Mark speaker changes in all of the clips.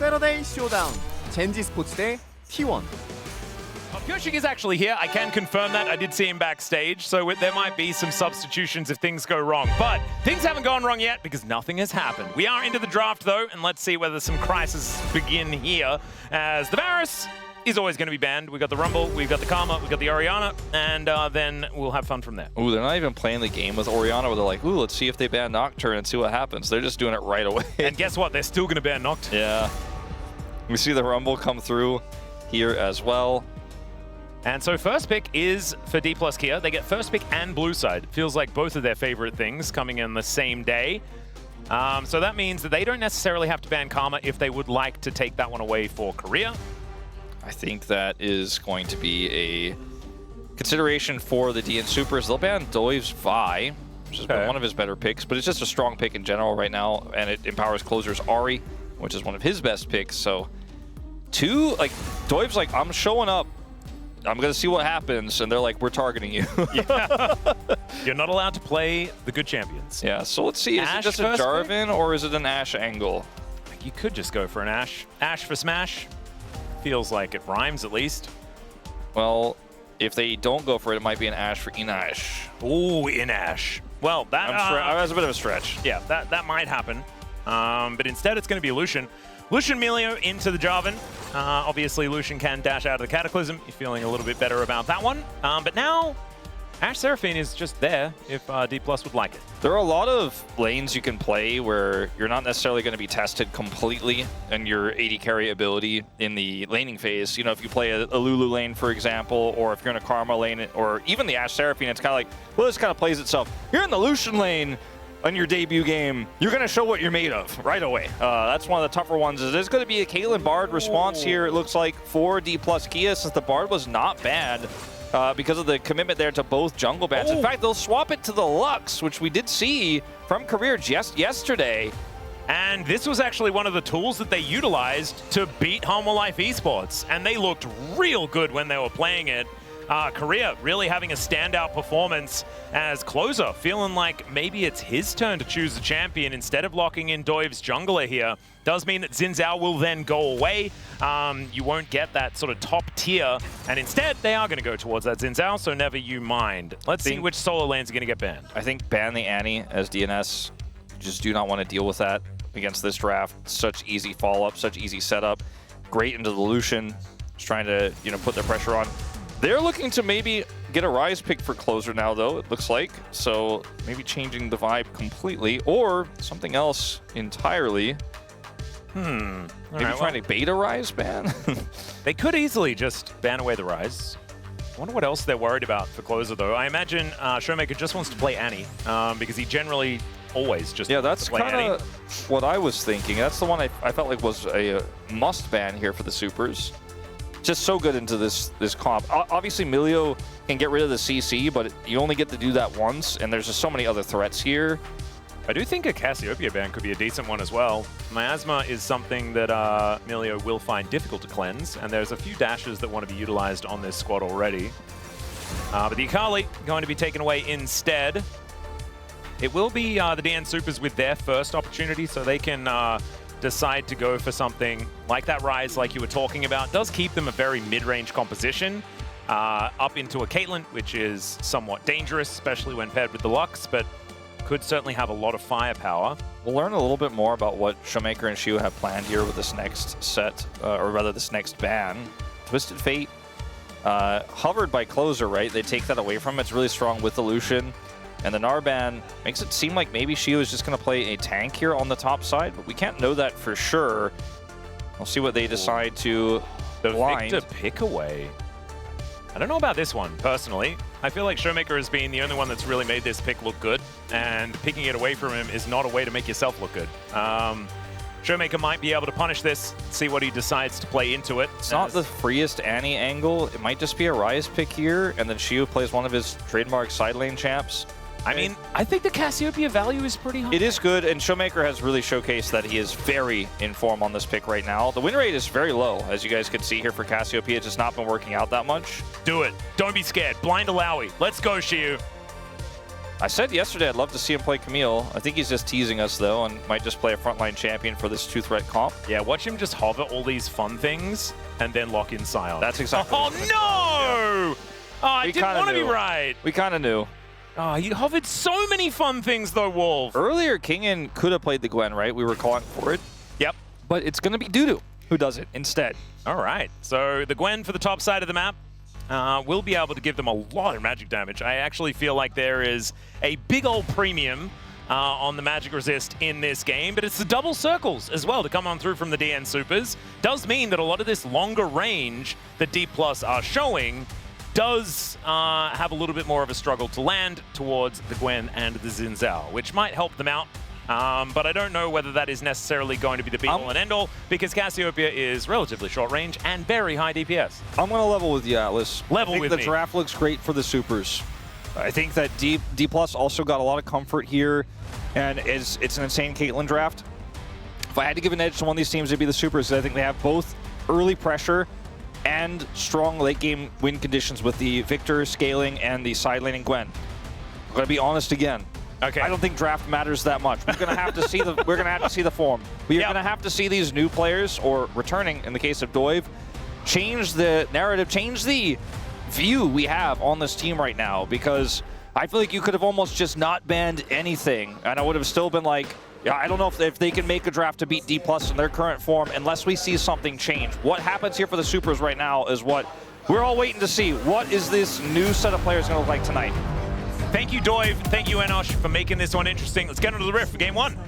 Speaker 1: 세러데이 쇼다운 젠지 스포츠 대 T1.
Speaker 2: Pyoshik is actually here. I can confirm that. I did see him backstage, so there might be some substitutions if things go wrong. But things haven't gone wrong yet because nothing has happened. We are into the draft, though, and let's see whether some crises begin here, as the Varus is always going to be banned. We've got the Rumble, we've got the Karma, we've got the Orianna, and then we'll have fun from there.
Speaker 3: Ooh, they're not even playing the game with Orianna where they're like, ooh, let's see if they ban Nocturne and see what happens. They're just doing it right away.
Speaker 2: And guess what? They're still going to ban Nocturne.
Speaker 3: Yeah. We see the Rumble come through here as well.
Speaker 2: And so first pick is for D+ Kia. They get first pick and blue side. Feels like both of their favorite things coming in the same day. So that means that they don't necessarily have to ban Karma if they would like to take that one away for Korea.
Speaker 3: I think that is going to be a consideration for the DN Supers. They'll ban Doiv's Vi, which has been one of his better picks, but it's just a strong pick in general right now, and it empowers closers Ari, which is one of his best picks. So Doiv's like, I'm showing up. I'm going to see what happens, and they're like, we're targeting you.
Speaker 2: Yeah. You're not allowed to play the good champions.
Speaker 3: Yeah, so let's see. Is
Speaker 2: Ashe
Speaker 3: it just a Jarvan, or is it an Ashe angle?
Speaker 2: You could just go for an Ashe. Ashe for Smash. Feels like it rhymes, at least.
Speaker 3: Well, if they don't go for it, it might be an Ashe for Inash.
Speaker 2: Ooh, Inash. Well, that
Speaker 3: was a bit of a stretch.
Speaker 2: Yeah, that might happen. But instead, it's going to be Lucian. Lucian Melio into the Jarvan. Obviously, Lucian can dash out of the Cataclysm. You're feeling a little bit better about that one. But now, Ashe Seraphine is just there if D+ would like it.
Speaker 3: There are a lot of lanes you can play where you're not necessarily going to be tested completely in your AD carry ability in the laning phase. You know, if you play a Lulu lane, for example, or if you're in a Karma lane, or even the Ashe Seraphine, it's kind of like, well, this kind of plays itself. You're in the Lucian lane on your debut game, you're going to show what you're made of right away. That's one of the tougher ones. It is going to be a Caitlyn Bard response here, it looks like, for D+ Kia, since the Bard was not bad because of the commitment there to both jungle bans. In fact, they'll swap it to the Lux, which we did see from Career just yesterday.
Speaker 2: And this was actually one of the tools that they utilized to beat Home Life Esports, and they looked real good when they were playing it. Korea really having a standout performance as closer, feeling like maybe it's his turn to choose the champion instead of locking in Doiv's jungler here. Does mean that Xin Zhao will then go away. You won't get that sort of top tier, and instead they are going to go towards that Xin Zhao, so never you mind. Let's see which solo lanes are going to get banned.
Speaker 3: I think ban the Annie as DNS. Just do not want to deal with that against this draft. Such easy follow-up, such easy setup. Great into the Lucian, just trying to put their pressure on. They're looking to maybe get a Rise pick for closer now, though, it looks like. So maybe changing the vibe completely, or something else entirely. Maybe trying to bait a Rise ban?
Speaker 2: They could easily just ban away the Rise. I wonder what else they're worried about for closer, though. I imagine Showmaker just wants to play Annie, because he generally always just
Speaker 3: that's
Speaker 2: play
Speaker 3: kind of what I was thinking. That's the one I felt like was a must ban here for the Supers. Just so good into this comp. Obviously, Melio can get rid of the CC, but you only get to do that once, and there's just so many other threats here.
Speaker 2: I do think a Cassiopeia ban could be a decent one as well. Miasma is something that Melio will find difficult to cleanse, and there's a few dashes that want to be utilized on this squad already. But the Akali going to be taken away instead. It will be the DN Supers with their first opportunity, so they can decide to go for something like that Rise, like you were talking about. Does keep them a very mid-range composition up into a Caitlyn, which is somewhat dangerous, especially when paired with the Lux, but could certainly have a lot of firepower.
Speaker 3: We'll learn a little bit more about what Showmaker and Shiu have planned here with this next set, or rather this next ban. Twisted Fate, hovered by closer, right? They take that away from him. It's really strong with the Lucian. And the Narban makes it seem like maybe Shiu is just going to play a tank here on the top side, but we can't know that for sure. We'll see what they decide to blind.
Speaker 2: The Victor pick away. I don't know about this one, personally. I feel like Showmaker has been the only one that's really made this pick look good, and picking it away from him is not a way to make yourself look good. Showmaker might be able to punish this, see what he decides to play into it.
Speaker 3: It's not the freest Annie angle. It might just be a Rise pick here, and then Shiu plays one of his trademark side lane champs.
Speaker 2: I mean, I think the Cassiopeia value is pretty high.
Speaker 3: It is good, and Showmaker has really showcased that he is very in form on this pick right now. The win rate is very low, as you guys can see here for Cassiopeia. It's just not been working out that much.
Speaker 2: Do it. Don't be scared. Blind Alawi. Let's go, Shiu.
Speaker 3: I said yesterday I'd love to see him play Camille. I think he's just teasing us, though, and might just play a frontline champion for this two-threat comp.
Speaker 2: Yeah, watch him just hover all these fun things and then lock in Scion.
Speaker 3: That's exactly
Speaker 2: Oh, no! Oh, I didn't want to be right.
Speaker 3: We kind of knew.
Speaker 2: Oh, he hovered so many fun things, though, Wolf.
Speaker 3: Earlier, Kingen could have played the Gwen, right? We were calling for it.
Speaker 2: Yep.
Speaker 3: But it's going to be Dudu who does it instead.
Speaker 2: All right. So the Gwen for the top side of the map will be able to give them a lot of magic damage. I actually feel like there is a big old premium on the magic resist in this game, but it's the double circles as well to come on through from the DN supers. Does mean that a lot of this longer range that D+ are showing does have a little bit more of a struggle to land towards the Gwen and the Xin Zhao, which might help them out. But I don't know whether that is necessarily going to be the be-all and end-all, because Cassiopeia is relatively short range and very high DPS.
Speaker 3: I'm going to level with you, Atlas.
Speaker 2: Level with me.
Speaker 3: The draft looks great for the supers. I think that D+ also got a lot of comfort here, and it's an insane Caitlyn draft. If I had to give an edge to one of these teams, it'd be the supers. I think they have both early pressure and strong late-game win conditions with the Victor scaling and the side laning Gwen. I'm going to be honest again.
Speaker 2: Okay.
Speaker 3: I don't think draft matters that much. We're going to have to see the form. We're going to have to see these new players, or returning in the case of Doiv, change the narrative, change the view we have on this team right now, because I feel like you could have almost just not banned anything, and I would have still been like, yeah, I don't know if they can make a draft to beat D+ in their current form unless we see something change. What happens here for the supers right now is what we're all waiting to see. What is this new set of players going to look like tonight?
Speaker 2: Thank you, Doiv. Thank you, Enosh, for making this one interesting. Let's get into the Rift for game one.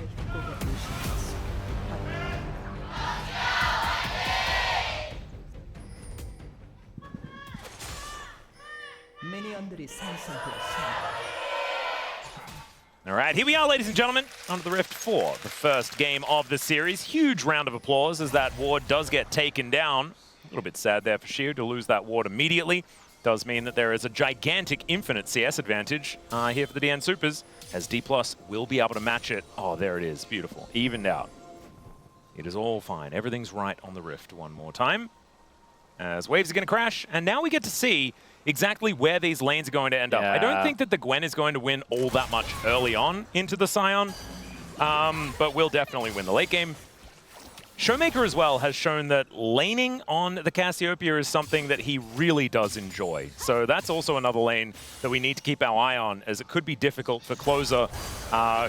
Speaker 2: All right, here we are, ladies and gentlemen, onto the Rift for the first game of the series. Huge round of applause as that ward does get taken down. A little bit sad there for Shiu to lose that ward immediately. Does mean that there is a gigantic infinite CS advantage here for the DN Supers, as D+ will be able to match it. Oh, there it is. Beautiful. Evened out. It is all fine. Everything's right on the Rift one more time. As waves are going to crash, and now we get to see exactly where these lanes are going to end up. I don't think that the Gwen is going to win all that much early on into the Scion, but will definitely win the late game. Showmaker as well has shown that laning on the Cassiopeia is something that he really does enjoy. So that's also another lane that we need to keep our eye on, as it could be difficult for Closer,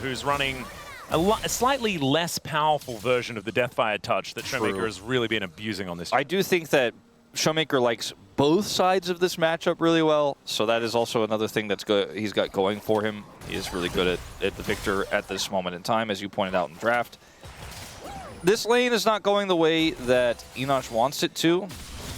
Speaker 2: who's running a slightly less powerful version of the Deathfire touch that Showmaker has really been abusing on this.
Speaker 3: I do think that Showmaker likes both sides of this matchup really well, so that is also another thing that's good. He's got going for him. He is really good at the Victor at this moment in time, as you pointed out in the draft. This lane is not going the way that Enosh wants it to,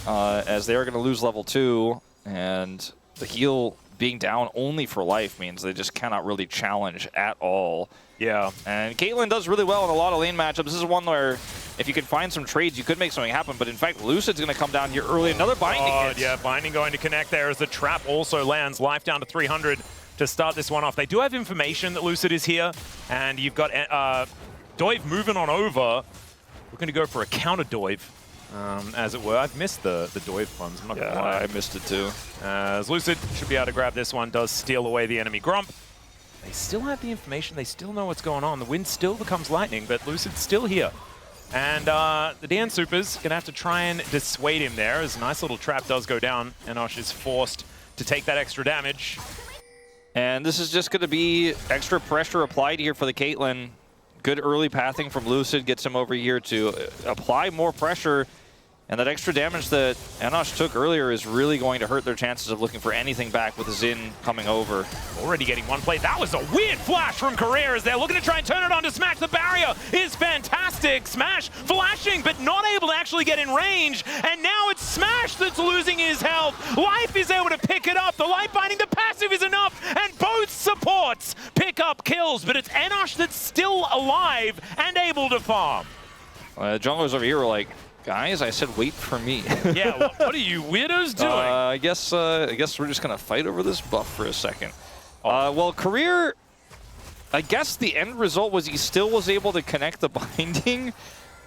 Speaker 3: as they are going to lose level 2, and the heal being down only for life means they just cannot really challenge at all.
Speaker 2: Yeah.
Speaker 3: And Caitlyn does really well in a lot of lane matchups. This is one where if you could find some trades, you could make something happen, but in fact, Lucid's going to come down here early. Another Binding hit.
Speaker 2: Yeah, Binding going to connect there as the trap also lands. Life down to 300 to start this one off. They do have information that Lucid is here, and you've got Doiv moving on over. We're going to go for a counter Doiv, as it were. I've missed the Doiv puns, I'm not going to lie.
Speaker 3: I missed it too.
Speaker 2: As Lucid should be able to grab this one, does steal away the enemy Grump. They still have the information, they still know what's going on. The wind still becomes lightning, but Lucid's still here. And the DN Supers going to have to try and dissuade him there, as a nice little trap does go down. Enosh is forced to take that extra damage.
Speaker 3: And this is just going to be extra pressure applied here for the Caitlyn. Good early pathing from Lucid gets him over here to apply more pressure. And that extra damage that Enosh took earlier is really going to hurt their chances of looking for anything back with Xin coming over.
Speaker 2: Already getting one play. That was a weird flash from Career as they're looking to try and turn it on to Smash. The barrier is fantastic. Smash flashing, but not able to actually get in range. And now it's Smash that's losing his health. Life is able to pick it up. The light binding, the passive is enough. And both supports pick up kills, but it's Enosh that's still alive and able to farm.
Speaker 3: Junglers over here were like, guys, I said wait for me.
Speaker 2: Yeah, what are you weirdos doing?
Speaker 3: I guess we're just gonna fight over this buff for a second. Well, Career, I guess the end result was he still was able to connect the binding,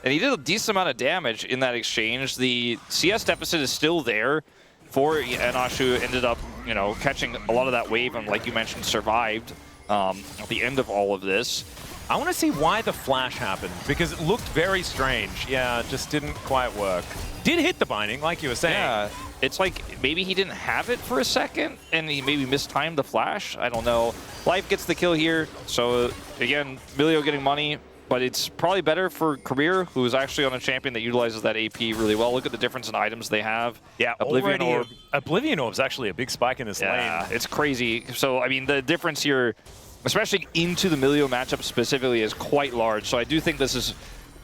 Speaker 3: and he did a decent amount of damage in that exchange. The CS deficit is still there for Enosh, who ended up, catching a lot of that wave and, like you mentioned, survived. at the end of all of this.
Speaker 2: I want to see why the flash happened, because it looked very strange. Yeah, it just didn't quite work. Did hit the binding, like you were saying.
Speaker 3: Yeah, it's like maybe he didn't have it for a second, and he maybe mistimed the flash. I don't know. Life gets the kill here, so again, Milio getting money, but it's probably better for Career, who is actually on a champion that utilizes that AP really well. Look at the difference in items they have.
Speaker 2: Yeah,
Speaker 3: Oblivion Orb.
Speaker 2: Oblivion Orb's actually a big spike in this lane.
Speaker 3: It's crazy. So, I mean, the difference here, especially into the Milio matchup specifically, is quite large. So I do think this is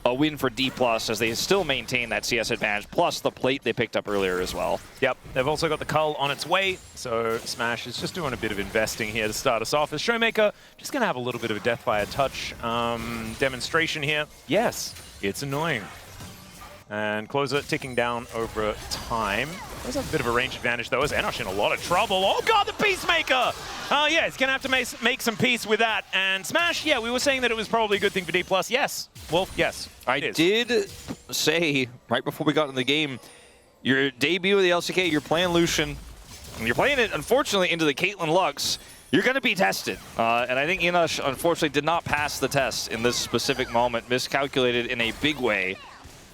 Speaker 3: a win for D+, as they still maintain that CS advantage, plus the plate they picked up earlier as well.
Speaker 2: Yep, they've also got the Cull on its way, so Smash is just doing a bit of investing here to start us off. As Showmaker, just going to have a little bit of a Deathfire touch demonstration here. Yes, it's annoying. And Closer ticking down over time. Does have a bit of a range advantage, though, as Enosh in a lot of trouble. Oh, God, the Peacemaker! Yeah, he's going to have to make some peace with that. And Smash, yeah, we were saying that it was probably a good thing for D+. Yes. Well, yes,
Speaker 3: I did say, right before we got in the game, your debut of the LCK, you're playing Lucian, and you're playing it, unfortunately, into the Caitlyn Lux. You're going to be tested. And I think Enosh, unfortunately, did not pass the test in this specific moment, miscalculated in a big way,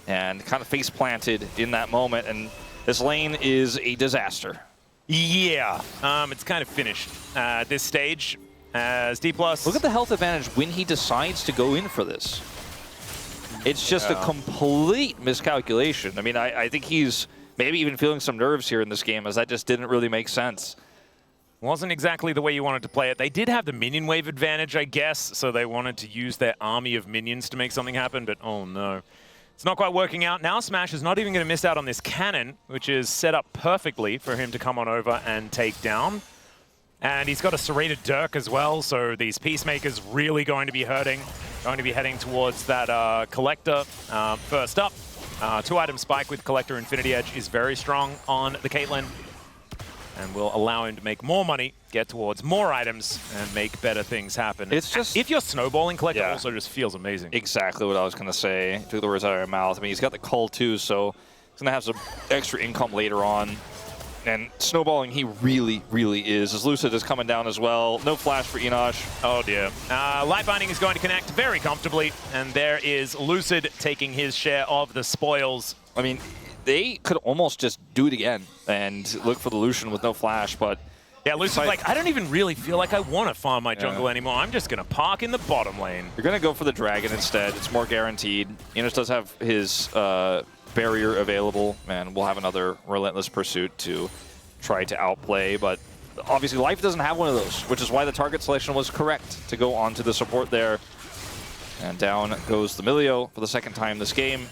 Speaker 3: and kind of face planted in that moment, and this lane is a disaster.
Speaker 2: Yeah, it's kind of finished at this stage as D+.
Speaker 3: Look at the health advantage when he decides to go in for this. It's just a complete miscalculation. I mean, I think he's maybe even feeling some nerves here in this game, as that just didn't really make sense.
Speaker 2: Wasn't exactly the way you wanted to play it. They did have the minion wave advantage, I guess, so they wanted to use their army of minions to make something happen, but oh no. It's not quite working out. Now Smash is not even going to miss out on this cannon, which is set up perfectly for him to come on over and take down. And he's got a serrated Dirk as well, so these Peacemakers really going to be hurting. Going to be heading towards that Collector first up. 2-item spike with Collector Infinity Edge is very strong on the Caitlyn, and will allow him to make more money, get towards more items, and make better things happen.
Speaker 3: It's just...
Speaker 2: If you're snowballing, Collector also just feels amazing.
Speaker 3: Exactly what I was going to say. Took the words out of my mouth. I mean, he's got the Cull too, so he's going to have some extra income later on. And snowballing, he really, really is. As Lucid is coming down as well. No flash for Enosh.
Speaker 2: Oh dear. Light Binding is going to connect very comfortably, and there is Lucid taking his share of the spoils.
Speaker 3: I mean, they could almost just do it again and look for the Lucian with no flash, but...
Speaker 2: Yeah, Lucid's like, I don't even really feel like I want to farm my jungle anymore. I'm just going to park in the bottom lane.
Speaker 3: You're going to go for the Dragon instead. It's more guaranteed. Enosh does have his barrier available, and we'll have another Relentless Pursuit to try to outplay, but obviously Life doesn't have one of those, which is why the target selection was correct to go on to the support there. And down goes the Milio for the second time this game.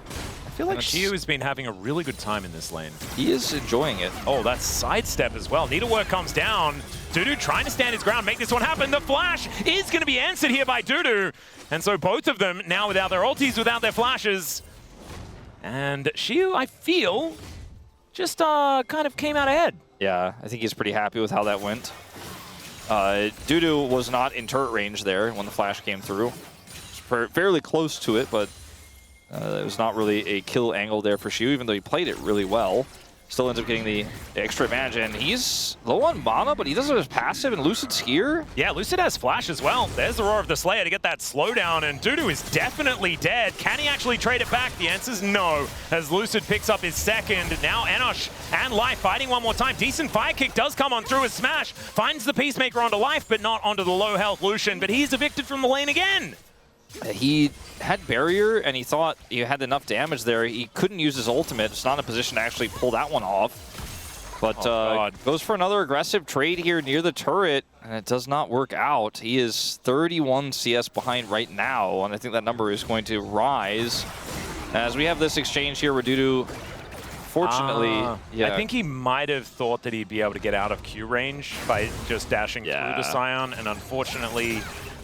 Speaker 2: I feel like Shiu has been having a really good time in this lane.
Speaker 3: He is enjoying it.
Speaker 2: Oh, that's sidestep as well. Needlework comes down. Dudu trying to stand his ground, make this one happen. The flash is going to be answered here by Dudu. And so both of them now without their ultis, without their flashes. And Shiu, I feel, just kind of came out ahead.
Speaker 3: Yeah, I think he's pretty happy with how that went. Dudu was not in turret range there when the flash came through. Was fairly close to it, but it was not really a kill angle there for Shiu, even though he played it really well. Still ends up getting the extra advantage, and he's low on mana, but he doesn't have his passive, and Lucid's here.
Speaker 2: Yeah, Lucid has flash as well. There's the Roar of the Slayer to get that slowdown, and Dudu is definitely dead. Can he actually trade it back? The answer's no, as Lucid picks up his second. Now Enosh and Life fighting one more time. Decent fire kick does come on through as Smash finds the Peacemaker onto Life, but not onto the low health Lucian, but he's evicted from the lane again.
Speaker 3: He had barrier, and he thought he had enough damage there. He couldn't use his ultimate. It's not in a position to actually pull that one off. But goes for another aggressive trade here near the turret, and it does not work out. He is 31 CS behind right now, and I think that number is going to rise. As we have this exchange here where Dudu, fortunately...
Speaker 2: I think he might have thought that he'd be able to get out of Q range by just dashing through the Scion, and unfortunately...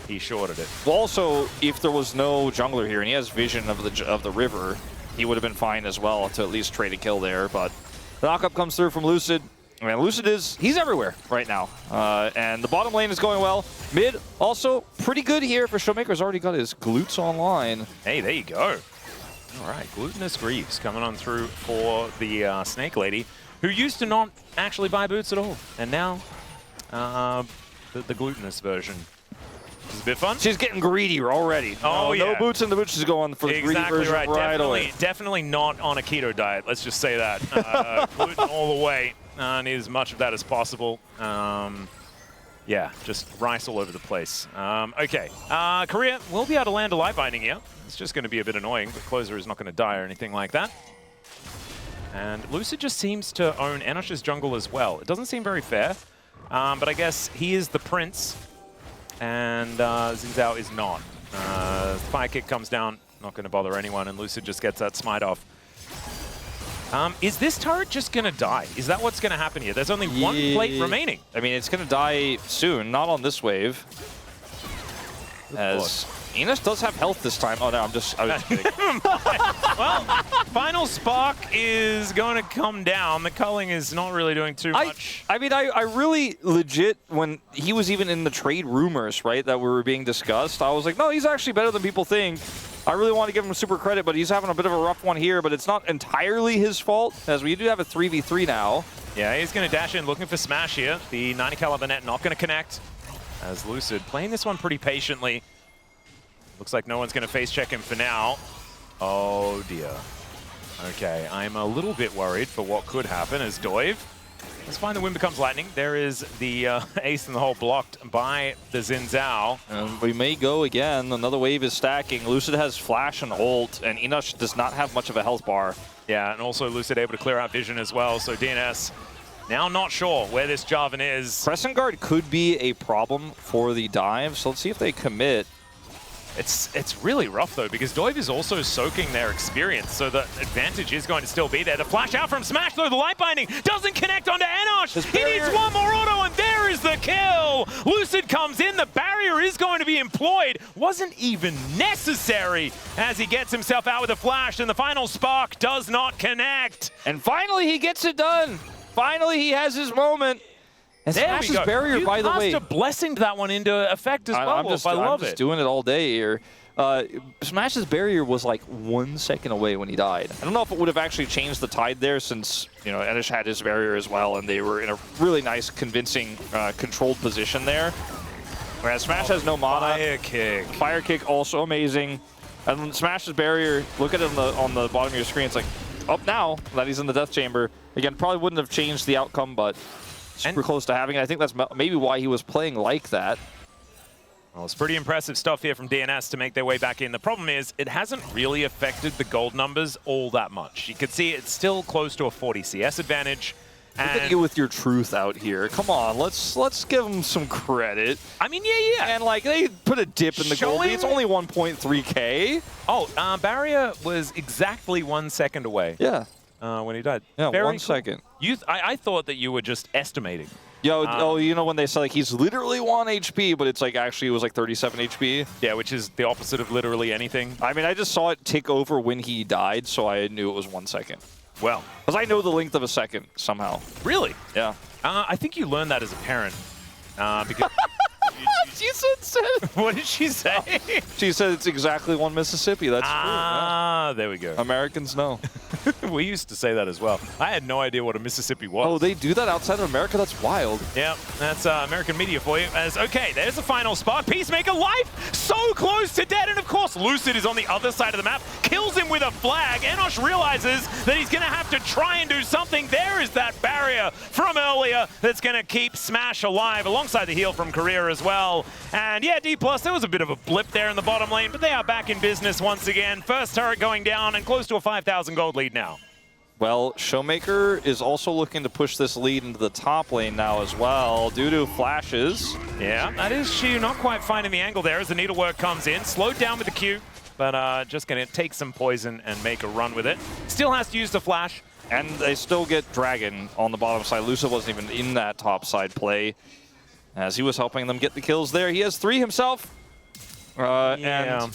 Speaker 2: he shorted it.
Speaker 3: Well, also, if there was no jungler here and he has vision of the river, he would have been fine as well to at least trade a kill there. But the knockup comes through from Lucid. I mean, Lucid he's everywhere right now. And the bottom lane is going well. Mid also pretty good here for Showmaker's already got his glutes online.
Speaker 2: Hey, there you go. All right, Glutinous Greaves coming on through for the Snake Lady, who used to not actually buy boots at all. And now the glutinous version. It's a bit fun.
Speaker 3: She's getting greedy already.
Speaker 2: Oh, yeah.
Speaker 3: No boots in the boots. She's going for the greedy version right away.
Speaker 2: Definitely not on a keto diet. Let's just say that. Gluten all the way. Need as much of that as possible. Yeah, just rice all over the place. Okay. Korea will be able to land a live binding here. It's just going to be a bit annoying, but Closer is not going to die or anything like that. And Lucid just seems to own Enosh's jungle as well. It doesn't seem very fair, but I guess he is the prince. And Xin Zhao is not. Fire kick comes down, not going to bother anyone, and Lucid just gets that smite off. Is this turret just going to die? Is that what's going to happen here? There's only one plate remaining.
Speaker 3: I mean, it's going to die soon, not on this wave. As Enos does have health this time. Oh, no, I was kidding.
Speaker 2: Well, final spark is going to come down. The culling is not really doing too much.
Speaker 3: I mean, I really legit, when he was even in the trade rumors, right, that were being discussed, I was like, no, he's actually better than people think. I really want to give him super credit, but he's having a bit of a rough one here, but it's not entirely his fault, as we do have a 3v3 now.
Speaker 2: Yeah, he's going to dash in looking for Smash here. The 90 caliber net not going to connect, as Lucid playing this one pretty patiently. Looks like no one's going to face check him for now. Oh dear. Okay, I'm a little bit worried for what could happen as Doive. Let's find the win becomes lightning. There is the ace in the hole blocked by the Xin Zhao.
Speaker 3: And we may go again. Another wave is stacking. Lucid has flash and ult, and Enosh does not have much of a health bar.
Speaker 2: Yeah, and also Lucid able to clear out vision as well. So DNS now not sure where this Jarvan is.
Speaker 3: Crescent Guard could be a problem for the dive, so let's see if they commit.
Speaker 2: It's really rough, though, because Doive is also soaking their experience, so the advantage is going to still be there. The flash out from Smash, though, the light binding doesn't connect onto Enosh. He needs one more auto, and there is the kill. Lucid comes in. The barrier is going to be employed. Wasn't even necessary as he gets himself out with a flash, and the final spark does not connect.
Speaker 3: And finally, he gets it done. Finally, he has his moment. And Smash's barrier, by the way.
Speaker 2: You cast a blessing to that one into effect as well. I love it.
Speaker 3: I'm just doing it all day here. Smash's barrier was like 1 second away when he died. I don't know if it would have actually changed the tide there, since Enish had his barrier as well, and they were in a really nice, convincing, controlled position there. Whereas Smash has no mana.
Speaker 2: Fire kick.
Speaker 3: Fire kick also amazing. And then Smash's barrier, look at it on the bottom of your screen. It's like, up now that he's in the death chamber. Again, probably wouldn't have changed the outcome, but super close to having it. I think that's maybe why he was playing like that.
Speaker 2: Well, it's pretty impressive stuff here from DNS to make their way back in. The problem is it hasn't really affected the gold numbers all that much. You can see it's still close to a 40 CS advantage.
Speaker 3: Look at you with your truth out here. Come on, let's give them some credit.
Speaker 2: I mean, yeah.
Speaker 3: And like they put a dip in the gold. It's only 1.3K.
Speaker 2: Oh, barrier was exactly 1 second away.
Speaker 3: Yeah.
Speaker 2: When he died.
Speaker 3: Yeah,
Speaker 2: Very
Speaker 3: 1 second.
Speaker 2: I thought that you were just estimating.
Speaker 3: Yo, you know when they say like he's literally 1 HP, but it's like actually it was like 37 HP?
Speaker 2: Yeah, which is the opposite of literally anything.
Speaker 3: I mean, I just saw it tick over when he died, so I knew it was 1 second.
Speaker 2: Well.
Speaker 3: Because I know the length of a second somehow.
Speaker 2: Really?
Speaker 3: Yeah.
Speaker 2: I think you learned that as a parent. Because
Speaker 3: she said,
Speaker 2: what did she say?
Speaker 3: She said it's exactly 1 Mississippi. That's true.
Speaker 2: Ah, there we go.
Speaker 3: Americans know.
Speaker 2: We used to say that as well. I had no idea what a Mississippi was.
Speaker 3: Oh, they do that outside of America? That's wild.
Speaker 2: Yeah, that's American media for you. Okay, there's the final spot. Peacemaker life so close to dead. And of course, Lucid is on the other side of the map. Kills him with a flag. Enosh realizes that he's going to have to try and do something. There is that barrier from earlier that's going to keep Smash alive alongside the heal from Korea as well. And yeah, D+, there was a bit of a blip there in the bottom lane, but they are back in business once again. First turret going down and close to a 5,000 gold lead now.
Speaker 3: Well, Showmaker is also looking to push this lead into the top lane now as well, due to flashes.
Speaker 2: Yeah, that is Shu not quite finding the angle there as the needlework comes in. Slowed down with the Q, but just going to take some poison and make a run with it. Still has to use the flash.
Speaker 3: And they still get Dragon on the bottom side. Lucid wasn't even in that top side play, as he was helping them get the kills there. He has 3 himself. And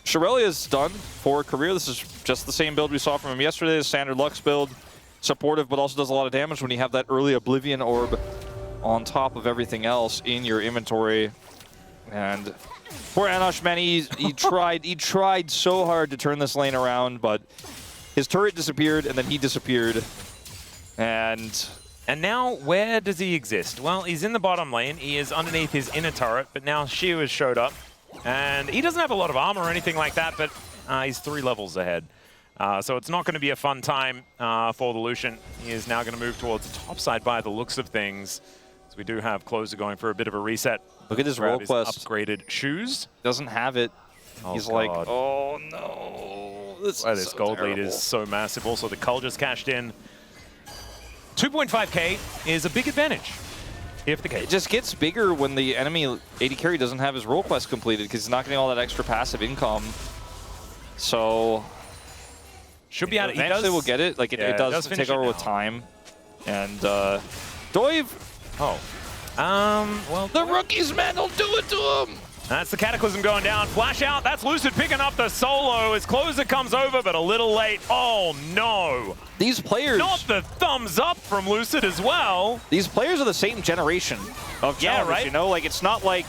Speaker 3: Shirelia's done for Career. This is just the same build we saw from him yesterday, the standard Lux build. Supportive, but also does a lot of damage when you have that early Oblivion Orb on top of everything else in your inventory. And poor Enosh, man, he tried so hard to turn this lane around, but his turret disappeared, and then he disappeared. And
Speaker 2: And now, where does he exist? Well, he's in the bottom lane. He is underneath his inner turret, but now Xiu has showed up. And he doesn't have a lot of armor or anything like that, but he's 3 levels ahead. So it's not going to be a fun time for the Lucian. He is now going to move towards the top side by the looks of things. So we do have Closer going for a bit of a reset.
Speaker 3: Look at his role quest.
Speaker 2: Upgraded shoes.
Speaker 3: Doesn't have it.
Speaker 2: Oh,
Speaker 3: He's
Speaker 2: God.
Speaker 3: like, oh no. This
Speaker 2: Gold lead is so massive. Also, the Cull just cashed in. 2.5k is a big advantage. If the case.
Speaker 3: It just gets bigger when the enemy AD carry doesn't have his role quest completed because he's not getting all that extra passive income. So
Speaker 2: should be out.
Speaker 3: Eventually we'll get it. Like it does take over with time. And Doiv.
Speaker 2: Oh. Well,
Speaker 3: the rookies, man, don't do it to him.
Speaker 2: That's the Cataclysm going down. Flash out. That's Lucid picking up the solo as Closer comes over, but a little late. Oh, no.
Speaker 3: These players...
Speaker 2: Not the thumbs up from Lucid as well.
Speaker 3: These players are the same generation of challengers,
Speaker 2: right?
Speaker 3: You know? Like, it's not like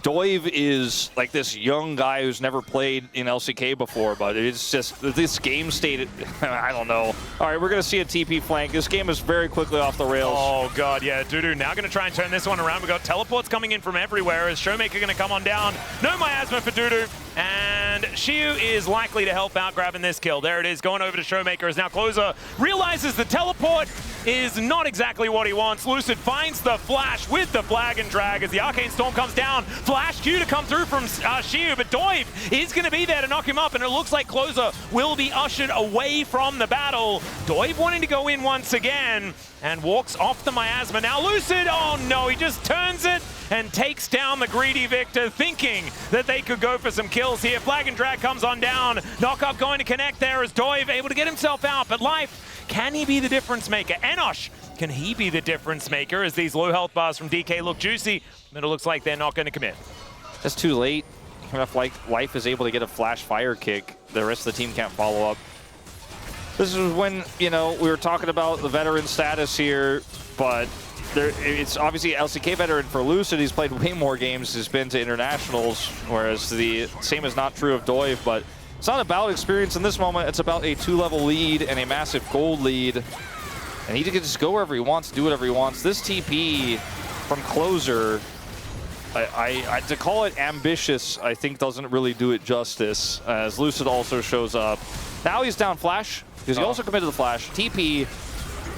Speaker 3: Doiv is like this young guy who's never played in LCK before, but it's just this game state, I don't know. All right, we're going to see a TP flank. This game is very quickly off the rails.
Speaker 2: Oh, God, yeah. Dudu now going to try and turn this one around. We've got teleports coming in from everywhere. Is Showmaker going to come on down? No miasma for Dudu. And Xiu is likely to help out grabbing this kill. There it is, going over to Showmaker as now Closer realizes the teleport is not exactly what he wants. Lucid finds the flash with the flag and drag as the Arcane Storm comes down. Flash Q to come through from Xiu, but Doiv is going to be there to knock him up, and it looks like Closer will be ushered away from the battle. Doiv wanting to go in once again and walks off the miasma. Now Lucid, oh no, he just turns it and takes down the greedy Victor, thinking that they could go for some kills here. Flag and drag comes on down. Knockup going to connect there as Doiv able to get himself out, but Life, can he be the difference maker? Enosh, can he be the difference maker as these low health bars from DK look juicy, but it looks like they're not going to commit.
Speaker 3: That's too late. If Life is able to get a flash fire kick, the rest of the team can't follow up. This is when, you know, we were talking about the veteran status here, but it's obviously LCK veteran for Lucid. He's played way more games. He's been to internationals, whereas the same is not true of Doiv, but it's not about experience in this moment. It's about a 2-level lead and a massive gold lead. And he can just go wherever he wants, do whatever he wants. This TP from Closer, to call it ambitious, I think doesn't really do it justice, as Lucid also shows up. Now he's down flash, because he also committed the flash. TP,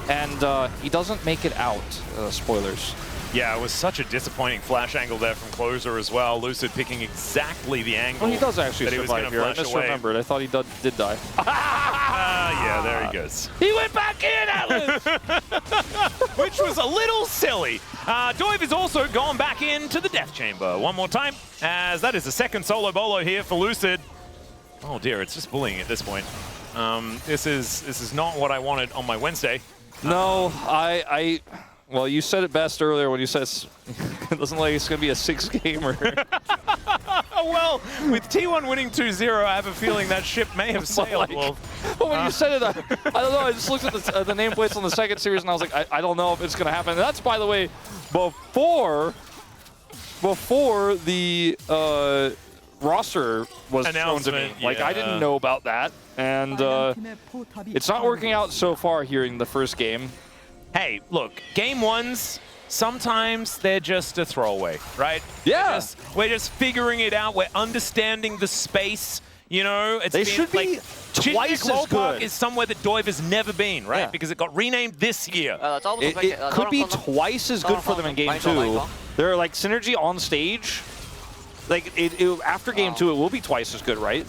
Speaker 3: and he doesn't make it out. Spoilers.
Speaker 2: Yeah, it was such a disappointing flash angle there from Closer as well. Lucid picking exactly the angle.
Speaker 3: Well, he does actually survive here. I misremembered. I thought he did die.
Speaker 2: Yeah, there he goes.
Speaker 3: He went back in, Atlas!
Speaker 2: Which was a little silly. Doiv is also gone back into the Death Chamber one more time, as that is the second solo bolo here for Lucid. Oh dear, it's just bullying at this point. This is not what I wanted on my Wednesday.
Speaker 3: No, well, you said it best earlier when you said it doesn't look like it's going to be a 6-gamer.
Speaker 2: Well, with T1 winning 2-0, I have a feeling that ship may have sailed.
Speaker 3: But when you said it, I don't know, I just looked at the nameplates on the second series and I was like, I don't know if it's going to happen. And that's, by the way, before the roster was shown to me. Like, I didn't know about that. And it's not working out so far here in the first game.
Speaker 2: Hey, look, game ones, sometimes they're just a throwaway, right?
Speaker 3: Yeah.
Speaker 2: We're just figuring it out. We're understanding the space. You know,
Speaker 3: they should be twice as good.
Speaker 2: Is somewhere that Doiv has never been, right? Yeah. Because it got renamed this year.
Speaker 3: It could be twice as good for them in game 2. They're like synergy on stage. Like after game 2, it will be twice as good, right?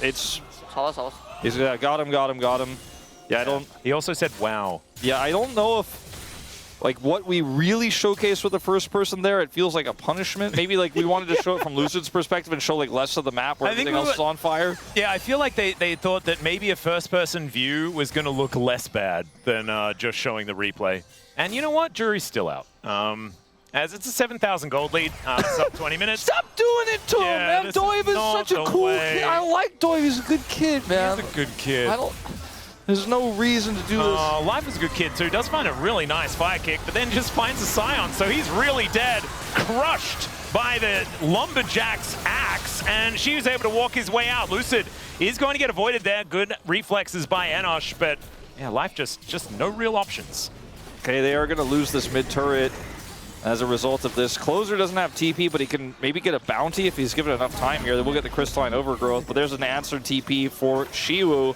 Speaker 3: It's. He's got him. Yeah, I don't.
Speaker 2: He also said, "Wow."
Speaker 3: Yeah, I don't know if, like, what we really showcased with the first person there, it feels like a punishment. Maybe, like, we wanted to show it from Lucid's perspective and show, like, less of the map where everything else is on fire.
Speaker 2: Yeah, I feel like they thought that maybe a first-person view was going to look less bad than just showing the replay. And you know what? Jury's still out. As it's a 7,000 gold lead, sub 20 minutes.
Speaker 3: Stop doing it to him, man. Doiv is such a cool kid. I like Doiv. He's a good kid, man.
Speaker 2: He's a good kid.
Speaker 3: There's no reason to do this.
Speaker 2: Life is a good kid, too. Does find a really nice fire kick, but then just finds a Scion, so he's really dead. Crushed by the Lumberjack's axe, and she was able to walk his way out. Lucid is going to get avoided there. Good reflexes by Enosh, but yeah, Life just no real options.
Speaker 3: Okay, they are going to lose this mid turret as a result of this. Closer doesn't have TP, but he can maybe get a bounty if he's given enough time here. Then we'll get the crystalline overgrowth, but there's an answered TP for Shiwu.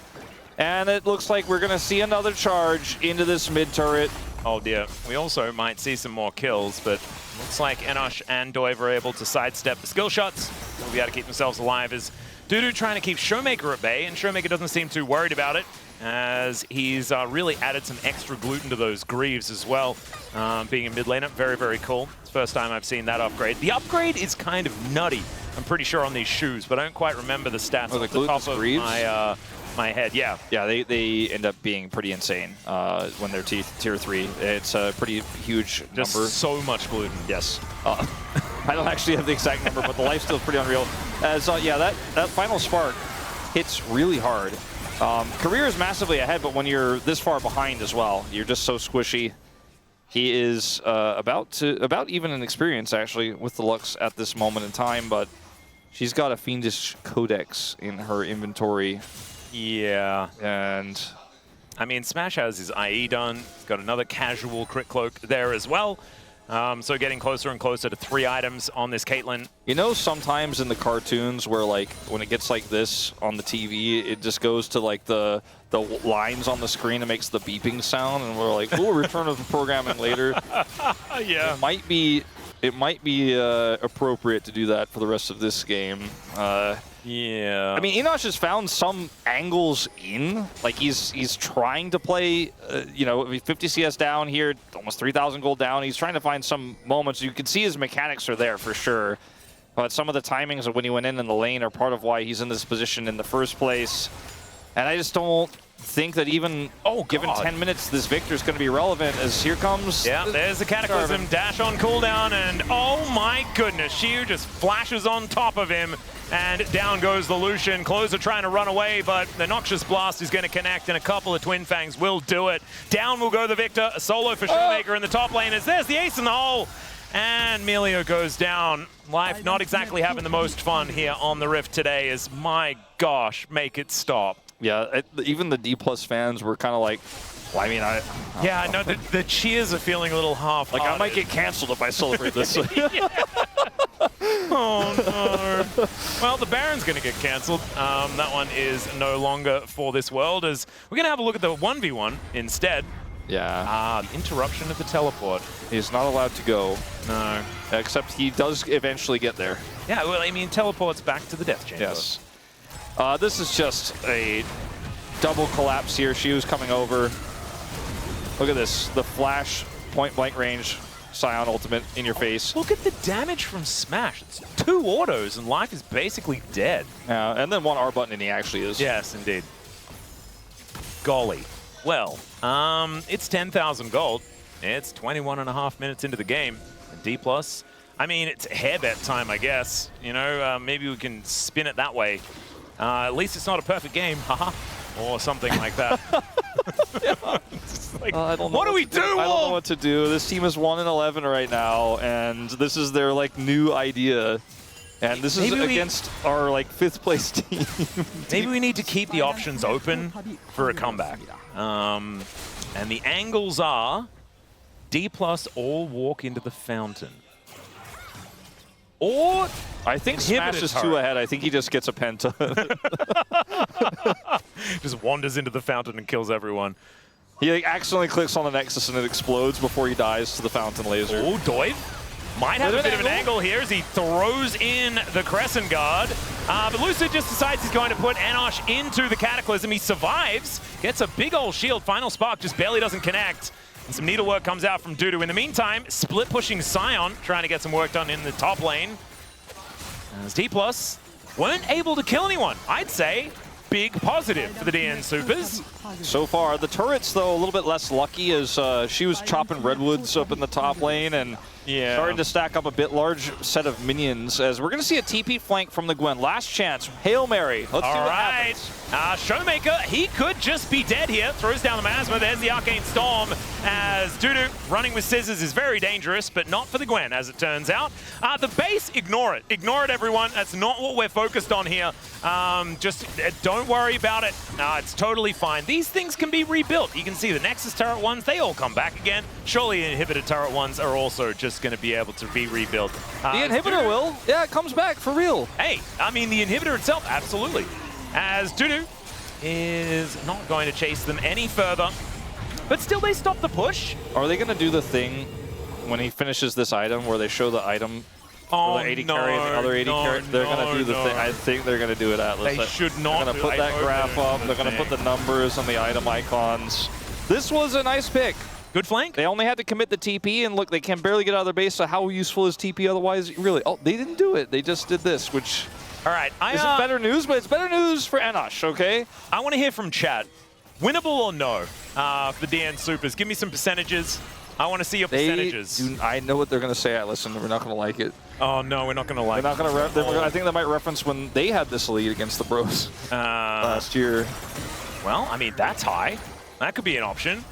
Speaker 3: And it looks like we're going to see another charge into this mid turret.
Speaker 2: Oh dear. We also might see some more kills, but looks like Enosh and Doiv are able to sidestep the skill shots. We'll be able to keep themselves alive as Dudu trying to keep Showmaker at bay, and Showmaker doesn't seem too worried about it, as he's really added some extra gluten to those Greaves as well. Being a mid laner, very, very cool. It's the first time I've seen that upgrade. The upgrade is kind of nutty, I'm pretty sure, on these shoes, but I don't quite remember the stats off the top of my head. Yeah,
Speaker 3: they end up being pretty insane when they're tier 3. It's a pretty huge
Speaker 2: just
Speaker 3: number.
Speaker 2: So much gluten.
Speaker 3: Yes. I don't actually have the exact number, but the lifesteal's pretty unreal. As yeah, that final spark hits really hard. Career is massively ahead, but when you're this far behind as well, you're just so squishy. He is about even in experience actually with the Lux at this moment in time, but she's got a Fiendish Codex in her inventory.
Speaker 2: Yeah.
Speaker 3: And
Speaker 2: I mean, Smash has his IE done. He's got another casual crit cloak there as well. So getting closer and closer to 3 items on this Caitlyn.
Speaker 3: You know, sometimes in the cartoons where, like, when it gets like this on the TV, it just goes to, like, the lines on the screen and makes the beeping sound, and we're like, we'll return to the programming later.
Speaker 2: Yeah.
Speaker 3: It might be appropriate to do that for the rest of this game.
Speaker 2: Yeah.
Speaker 3: I mean, Enosh has found some angles in. Like, he's trying to play, you know, 50 CS down here, almost 3,000 gold down. He's trying to find some moments. You can see his mechanics are there for sure. But some of the timings of when he went in the lane are part of why he's in this position in the first place. And I just don't think that even, given 10 minutes, this victor's going to be relevant, as here comes...
Speaker 2: Yeah, there's the Cataclysm, dash on cooldown, and oh my goodness, Shiu just flashes on top of him, and down goes the Lucian. Closer trying to run away, but the Noxious Blast is going to connect, and a couple of Twin Fangs will do it. Down will go the Victor, a solo for Showmaker in the top lane, as there's the ace in the hole, and Melio goes down. Life not exactly having the most fun here on the Rift today, as my gosh, make it stop.
Speaker 3: Yeah, even the D+ fans were kind of like, well, I mean,
Speaker 2: yeah, no, the cheers are feeling a little half-hearted.
Speaker 3: Like, I might get canceled if I celebrate this.
Speaker 2: Oh, no. Well, the Baron's going to get canceled. That one is no longer for this world, as we're going to have a look at the 1v1 instead.
Speaker 3: Yeah.
Speaker 2: Interruption of the teleport.
Speaker 3: He's not allowed to go.
Speaker 2: No.
Speaker 3: Except he does eventually get there.
Speaker 2: Yeah, well, I mean, teleports back to the Death Chamber.
Speaker 3: Yes. This is just a double collapse here. She was coming over. Look at this. The flash, point blank range, Scion ultimate in your face.
Speaker 2: Look at the damage from Smash. It's 2 autos and Life is basically dead.
Speaker 3: Yeah, and then 1 R button and he actually is.
Speaker 2: Yes, indeed. Golly. Well, it's 10,000 gold. It's 21.5 minutes into the game. And D+, I mean, it's hairbet time, I guess. You know, maybe we can spin it that way. At least it's not a perfect game, haha, or something like that. Like, what do we do?
Speaker 3: I don't know what to do. This team is 1-11 right now, and this is their like new idea. And this is against our like 5th place team.
Speaker 2: Maybe we need to keep the options open for a comeback. And the angles are D+ all walk into the fountain. Or
Speaker 3: I think Smash is 2 ahead. I think he just gets a penta.
Speaker 2: Just wanders into the fountain and kills everyone.
Speaker 3: He like, accidentally clicks on the Nexus and it explodes before he dies to the fountain laser.
Speaker 2: Oh, Doiv might have a bit of an angle here as he throws in the Crescent Guard. But Lucid just decides he's going to put Enosh into the Cataclysm. He survives, gets a big old shield. Final Spark just barely doesn't connect. And some needlework comes out from Dudu. In the meantime, split pushing Scion, trying to get some work done in the top lane. As D+ weren't able to kill anyone. I'd say big positive for the DN Supers.
Speaker 3: So far, the turrets, though, a little bit less lucky as she was chopping redwoods up in the top lane, and
Speaker 2: Yeah.
Speaker 3: Starting to stack up a bit large set of minions as we're going to see a TP flank from the Gwen. Last chance, Hail Mary. Let's see
Speaker 2: All
Speaker 3: what
Speaker 2: right.
Speaker 3: happens.
Speaker 2: Showmaker, he could just be dead here. Throws down the Miasma. There's the Arcane Storm as Dudu running with scissors is very dangerous, but not for the Gwen, as it turns out. The base, ignore it. Ignore it, everyone. That's not what we're focused on here. Just don't worry about it. It's totally fine. These things can be rebuilt. You can see the Nexus turret ones, they all come back again. Surely the inhibitor turret ones are also just going to be able to be rebuilt.
Speaker 3: The inhibitor will. Yeah, it comes back for real.
Speaker 2: Hey, I mean, the inhibitor itself, absolutely. As Dudu is not going to chase them any further. But still, they stop the push.
Speaker 3: Are they going to do the thing when he finishes this item where they show the item
Speaker 2: Oh,
Speaker 3: the 80
Speaker 2: no,
Speaker 3: carry and the other 80
Speaker 2: no,
Speaker 3: carry? They're going to do the
Speaker 2: no.
Speaker 3: thing. I think they're going to do it, Atlas.
Speaker 2: They should not.
Speaker 3: They're going to put that graph up. They're going to put the numbers on the item icons. This was a nice pick.
Speaker 2: Good flank.
Speaker 3: They only had to commit the TP, and look, they can barely get out of their base, so how useful is TP otherwise? Really, oh, they didn't do it. They just did this, which
Speaker 2: All right.
Speaker 3: isn't better news, but it's better news for Enosh, okay?
Speaker 2: I want to hear from chat. Winnable or no for the DN Supers? Give me some percentages. I want to see your percentages.
Speaker 3: I know what they're going to say, Atlas, and we're not going to like it.
Speaker 2: Oh, no, we're not going to like
Speaker 3: They're
Speaker 2: it.
Speaker 3: not going to. I think they might reference when they had this lead against the Bros last year.
Speaker 2: Well, I mean, that's high. That could be an option.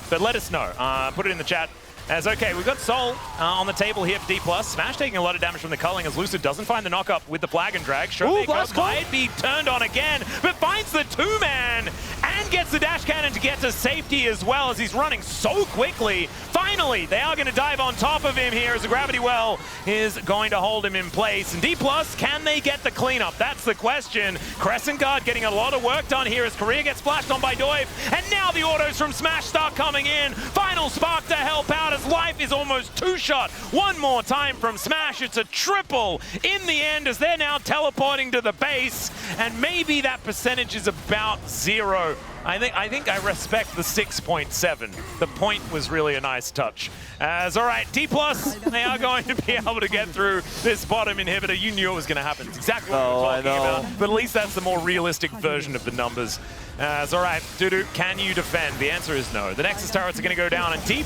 Speaker 2: But let us know. Put it in the chat. As okay, we've got Soul on the table here for D+. Smash taking a lot of damage from the culling as Lucid doesn't find the knock-up with the flag and drag. Showmaker might be turned on again, but finds the two-man and gets the dash cannon to get to safety as well as he's running so quickly. Finally, they are going to dive on top of him here as the gravity well is going to hold him in place. And D+, can they get the cleanup? That's the question. Crescent Guard getting a lot of work done here as Korea gets flashed on by Doive. And now the autos from Smash start coming in. Final spark to help out as life is almost two-shot. One more time from Smash. It's a triple in the end as they're now teleporting to the base. And maybe that percentage is about 0. I think I respect the 6.7. The point was really a nice touch. As all right, D+, they are going to be able to get through this bottom inhibitor. You knew it was going to happen. It's exactly what we were talking about. But at least that's the more realistic version of the numbers. As all right, Dudu, can you defend? The answer is no. The Nexus turrets are going to go down, and D+,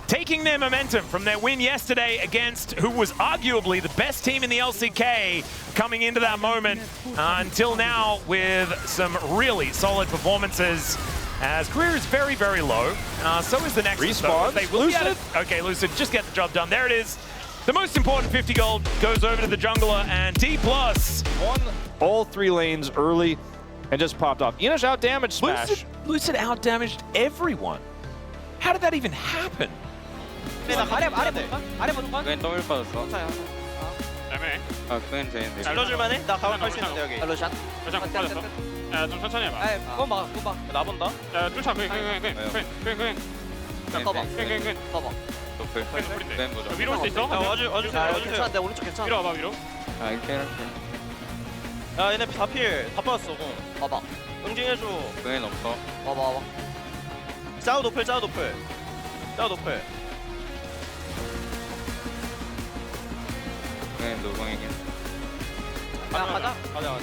Speaker 2: taking their momentum from their win yesterday against who was arguably the best team in the LCK coming into that moment until now with some really solid performances. As career is very, very low. So is the next
Speaker 3: Respawn.
Speaker 2: They will Lucid. Okay, Lucid, just get the job done. There it is. The most important 50 gold goes over to the jungler, and D+
Speaker 3: won all 3 lanes early and just popped off. Enosh out-damaged Smash.
Speaker 2: Lucid out-damaged everyone. How did that even happen?
Speaker 4: 아래 보는 건?
Speaker 5: 그엔 더블 빠졌어.
Speaker 6: 애매해.
Speaker 5: 그엔 제인데.
Speaker 4: 잘러줄만해? 나 가면 할수 있는데 여기.
Speaker 6: 러샷 빠졌어. 야, 좀 천천히 해봐.
Speaker 4: 아이, 그건 봐.
Speaker 6: 나 본다. 야, 쫓아. 그냥.
Speaker 4: 커버.
Speaker 6: 그냥.
Speaker 4: 커버.
Speaker 5: 노플.
Speaker 6: 노플인데.
Speaker 5: 그엔 보자.
Speaker 6: 위로 올 수 있어?
Speaker 4: 와주세요. 괜찮은데 오른쪽 괜찮아.
Speaker 6: 위로 와봐, 위로.
Speaker 5: 아, 이렇게.
Speaker 4: 야, 얘네 다 필. 다 빠졌어. 봐봐. 응징해줘.
Speaker 5: 그엔 없어.
Speaker 4: 봐봐. 짜오 노플.
Speaker 5: 그엔 노방이긴.
Speaker 4: 가자.
Speaker 6: 그냥.